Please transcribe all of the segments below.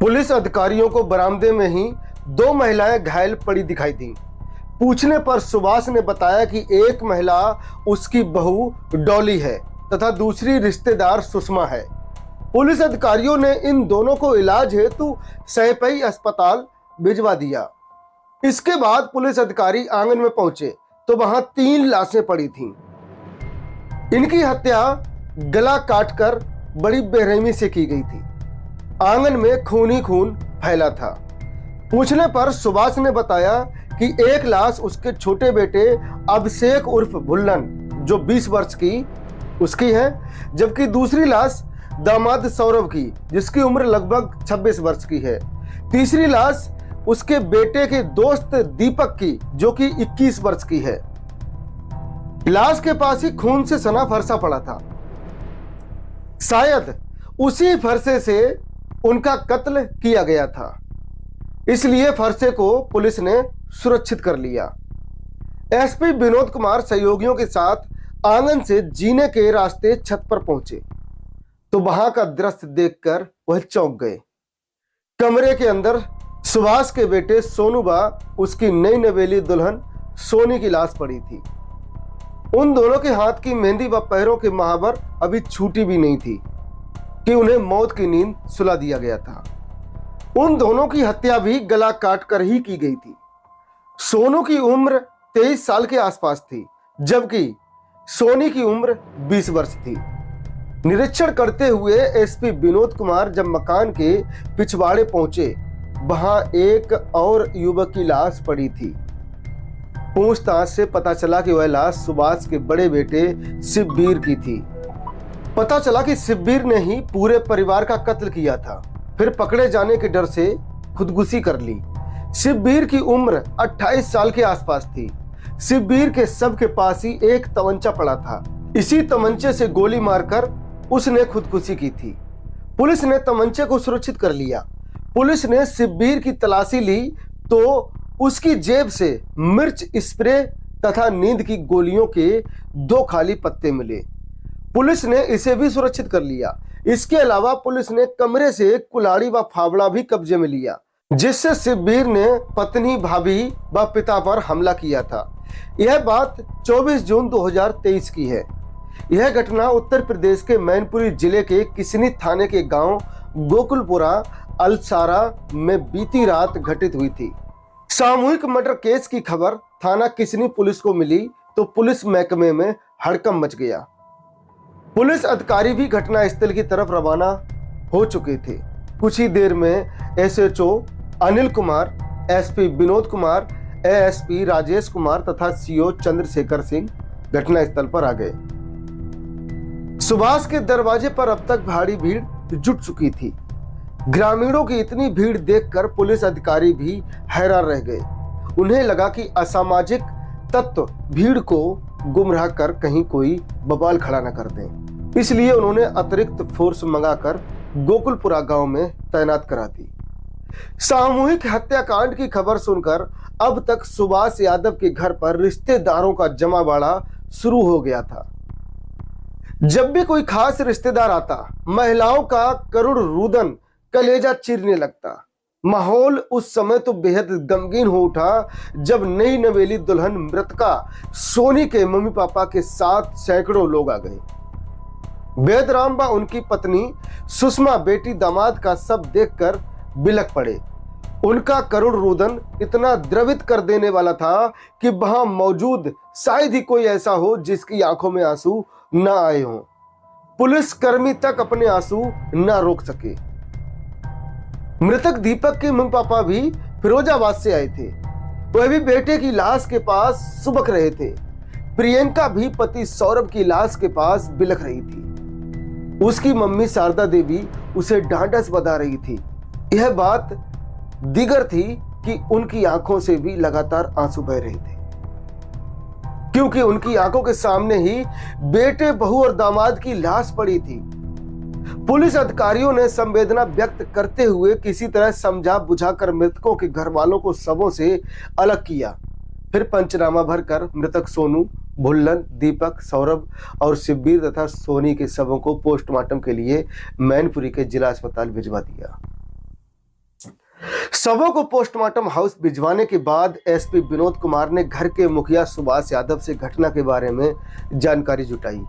Police अधिकारियों को बरामदे में ही दो महिलाएं घायल पड़ी दिखाई दी। पूछने पर सुभाष ने बताया कि एक महिला उसकी बहू डॉली है तथा दूसरी रिश्तेदार सुषमा है। पुलिस अधिकारियों ने इन दोनों को इलाज हेतु सैपई अस्पताल भिजवा दिया। इसके बाद पुलिस अधिकारी आंगन में पहुंचे तो वहां 3 लाशें पड़ी थीं। इनकी हत्या गला काटकर बड़ी बेरहमी से की गई थी। आंगन में खून ही खून फैला था। पूछने पर सुभाष ने बताया कि एक लाश उसके छोटे बेटे अभिषेक उर्फ भुल्लन जो 20 वर्ष की उसकी है, जबकि दूसरी लाश दामाद सौरभ की जिसकी उम्र लगभग 26 वर्ष की है। तीसरी लाश उसके बेटे के दोस्त दीपक की जो कि 21 वर्ष की है। लाश के पास ही खून से सना फरसा पड़ा था। शायद उसी फरसे से उनका कत्ल किया गया था, इसलिए फरसे को पुलिस ने सुरक्षित कर लिया। एसपी विनोद कुमार सहयोगियों के साथ आंगन से जीने के रास्ते छत पर पहुंचे तो वहां का दृश्य देखकर वह चौंक गए। कमरे के अंदर सुभाष के बेटे सोनू बा उसकी नई नवेली दुल्हन सोनी की लाश पड़ी थी। उन दोनों के हाथ की मेहंदी व पैरों के महावर अभी छूटी भी नहीं थी कि उन्हें मौत की नींद सुला दिया गया था। उन दोनों की हत्या भी गला काटकर ही की गई थी। सोनू की उम्र 23 साल के आसपास थी, जबकि सोनी की उम्र 20 वर्ष थी। निरीक्षण करते हुए एसपी विनोद कुमार जब मकान के पिछवाड़े पहुंचे, वहां एक और युवक की लाश पड़ी थी। पूछताछ से पता चला कि वह लाश सुभाष के बड़े बेटे शिवबीर की थी। पता चला कि शिवबीर ने ही पूरे परिवार का कत्ल किया था, फिर पकड़े जाने के डर से खुदकुशी कर ली। शिवबीर की उम्र 28 साल के आसपास थी। शिवबीर के शव के पास ही एक तमंचा पड़ा था। इसी तमंचे से गोली मारकर उसने खुदकुशी की थी। पुलिस ने तमंचे को सुरक्षित कर लिया। पुलिस ने शिवबीर की तलाशी ली तो उसकी जेब से मिर्च स्प्रे तथा नींद की गोलियों के 2 खाली पत्ते मिले। पुलिस ने इसे भी सुरक्षित कर लिया। इसके अलावा पुलिस ने कमरे से कुल्हाड़ी व फावड़ा भी कब्जे में लिया, जिससे शिवबीर ने पत्नी, भाभी व पिता पर हमला किया था। यह बात 24 जून 2023 की है। यह घटना उत्तर प्रदेश के मैनपुरी जिले के किसनी थाने के गांव गोकुलपुरा अलसारा में बीती रात घटित हुई थी। सामूहिक मर्डर केस की खबर थाना किसनी पुलिस को मिली तो पुलिस महकमे में हड़कंप मच गया। पुलिस अधिकारी भी घटनास्थल की तरफ रवाना हो चुके थे। कुछ ही देर में SHO Anil Kumar, SP Vinod Kumar, ASP Rajesh Kumar तथा सीओ चंद्रशेखर सिंह घटनास्थल पर आ गए। सुभाष के दरवाजे पर अब तक भारी भीड़ जुट चुकी थी। ग्रामीणों की इतनी भीड़ देखकर पुलिस अधिकारी भी हैरान रह गए। उन्हें लगा कि असामाजिक तत्व भीड़ को गुमराह कर कहीं कोई बवाल खड़ा न कर दें, इसलिए उन्होंने अतिरिक्त फोर्स मंगाकर गोकुलपुरा गांव में तैनात करा दी। सामूहिक हत्याकांड की खबर सुनकर अब तक सुभाष यादव के घर पर रिश्तेदारों का जमावड़ा शुरू हो गया था। जब भी कोई खास रिश्तेदार आता, महिलाओं का करुण रुदन कलेजा चीरने लगता। माहौल उस समय तो बेहद गमगीन हो उठा जब नई नवेली दुल्हन मृतका सोनी के मम्मी पापा के साथ सैकड़ों लोग आ गए। वेदराम व उनकी पत्नी सुषमा बेटी दामाद का सब देखकर बिलख पड़े। उनका करुण रुदन इतना द्रवित कर देने वाला था कि वहां मौजूद शायद ही कोई ऐसा हो जिसकी आंखों में आंसू न आए हों। पुलिस कर्मी तक अपने आंसू न रोक सके। मृतक दीपक के मम्मी पापा भी फिरोजाबाद से आए थे। वह भी बेटे की लाश के पास सुबक रहे थे। प्रियंका भी पति सौरभ की लाश के पास बिलख रही थी। उसकी मम्मी शारदा देवी उसे ढांढस बंधा रही थी। यह बात दीगर थी कि उनकी आंखों से भी लगातार आंसू बह रहे थे, क्योंकि उनकी आंखों के सामने ही बेटे, बहू और दामाद की लाश पड़ी थी। पुलिस अधिकारियों ने संवेदना व्यक्त करते हुए किसी तरह समझा बुझाकर मृतकों के घर वालों को शवों से अलग किया। फिर पंचनामा भरकर मृतक सोनू, भुल्लन, दीपक, सौरभ और शिवबीर तथा सोनी के शवों को पोस्टमार्टम के लिए मैनपुरी के जिला अस्पताल भिजवा दिया। शवों को पोस्टमार्टम हाउस भिजवाने के बाद एसपी विनोद कुमार ने घर के मुखिया सुभाष यादव से घटना के बारे में जानकारी जुटाई।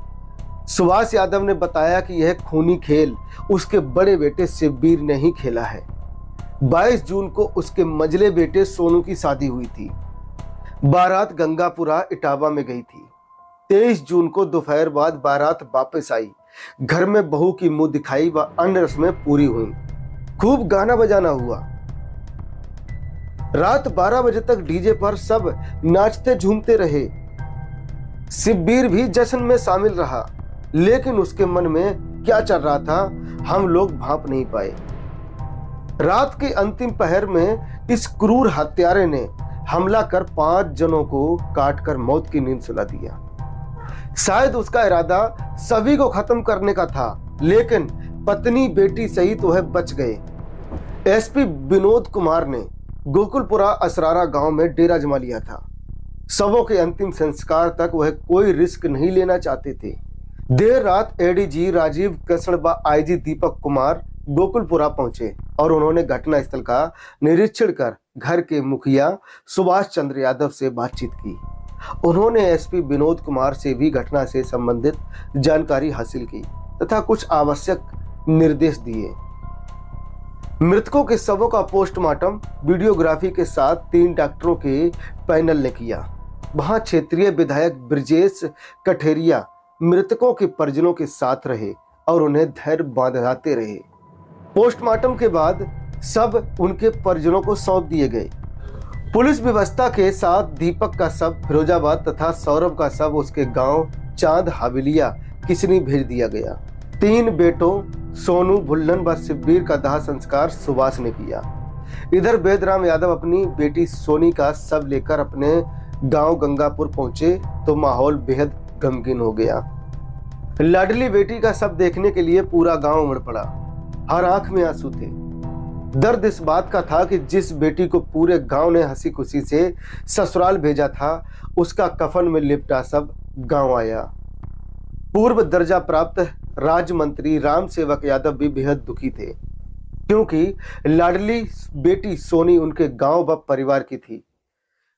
सुभाष यादव ने बताया कि यह खूनी खेल उसके बड़े बेटे शिवबीर ने ही खेला है। 22 जून को उसके मंझले बेटे सोनू की शादी हुई थी। बारात गंगापुरा इटावा में गई थी। 23 जून को दोपहर बाद बारात वापस आई। घर में बहू की मुंह दिखाई व अन्य रस्में पूरी हुई। खूब गाना बजाना हुआ। रात 12 बजे तक डीजे पर सब नाचते झूमते रहे। शिवबीर भी जश्न में शामिल रहा, लेकिन उसके मन में क्या चल रहा था हम लोग भांप नहीं पाए। रात के अंतिम पहर में इस क्रूर हत्यारे ने हमला कर 5 जनों को काटकर मौत की नींद सुला दिया। शायद उसका इरादा सभी को खत्म करने का था, लेकिन पत्नी बेटी सहित वह बच गए। एसपी विनोद कुमार ने गोकुलपुरा असरारा गांव में डेरा जमा लिया था। शवों के अंतिम संस्कार तक वह कोई रिस्क नहीं लेना चाहते थे। देर रात एडीजी राजीव कृष्ण व आईजी दीपक कुमार गोकुलपुरा पहुंचे और उन्होंने घटना स्थल का निरीक्षण कर घर के मुखिया सुभाष चंद्र यादव से बातचीत की। उन्होंने एसपी विनोद कुमार से भी घटना से संबंधित जानकारी हासिल की तथा कुछ आवश्यक निर्देश दिए। मृतकों के शवों का पोस्टमार्टम वीडियोग्राफी के साथ 3 डॉक्टरों के पैनल ने किया। वहां क्षेत्रीय विधायक ब्रजेश कठेरिया मृतकों के परिजनों के साथ रहे और उन्हें धैर्य बांधते रहे। पोस्टमार्टम के बाद सब उनके परिजनों को सौंप दिए गए। पुलिस व्यवस्था के साथ दीपक का शव फिरोजाबाद तथा सौरभ का शव उसके गांव चांद हवेलिया किसनी भेज दिया गया। 3 बेटों सोनू, भुल्लन व शिवबीर का दाह संस्कार सुभाष ने किया। इधर वेदराम यादव अपनी बेटी सोनी का शव लेकर अपने गांव गंगापुर पहुंचे तो माहौल बेहद गमगीन हो गया। लाडली बेटी का शव देखने के लिए पूरा गांव उमड़ पड़ा। हर आंख में आंसू थे। दर्द इस बात का था कि जिस बेटी को पूरे गांव ने हंसी खुशी से ससुराल भेजा था, उसका कफन में लिपटा शव गांव आया। पूर्व दर्जा प्राप्त राज्य मंत्री राम सेवक यादव भी बेहद दुखी थे, क्योंकि लाडली बेटी सोनी उनके गांव व परिवार की थी।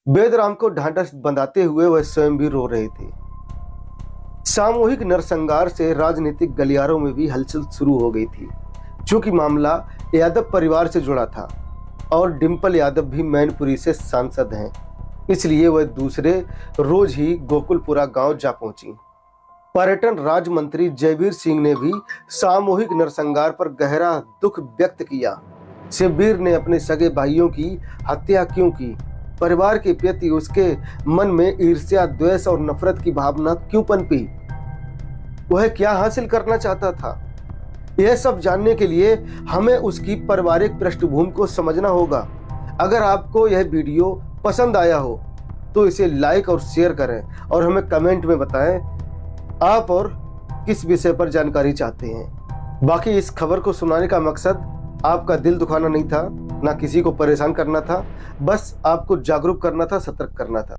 वेदराम को ढांढस बंधाते हुए वह स्वयं भी रो रहे थे। सामूहिक नरसंहार से राजनीतिक गलियारों में भी हलचल शुरू हो गई थी। चूंकि मामला यादव परिवार से जुड़ा था और डिंपल यादव भी मैनपुरी से सांसद हैं, इसलिए वह दूसरे रोज ही गोकुलपुरा गांव जा पहुंची। पर्यटन राज्य मंत्री जयवीर सिंह ने भी सामूहिक नरसंहार पर गहरा दुख व्यक्त किया। शिवबीर ने अपने सगे भाइयों की हत्या क्यों की? परिवार के प्रति उसके मन में ईर्ष्या, द्वेष और नफरत की भावना क्यों पनपी? वह क्या हासिल करना चाहता था? यह सब जानने के लिए हमें उसकी पारिवारिक पृष्ठभूमि को समझना होगा। अगर आपको यह वीडियो पसंद आया हो तो इसे लाइक और शेयर करें और हमें कमेंट में बताएं आप और किस विषय पर जानकारी चाहते हैं। बाकी इस खबर को सुनाने का मकसद आपका दिल दुखाना नहीं था, ना किसी को परेशान करना था, बस आपको जागरूक करना था, सतर्क करना था।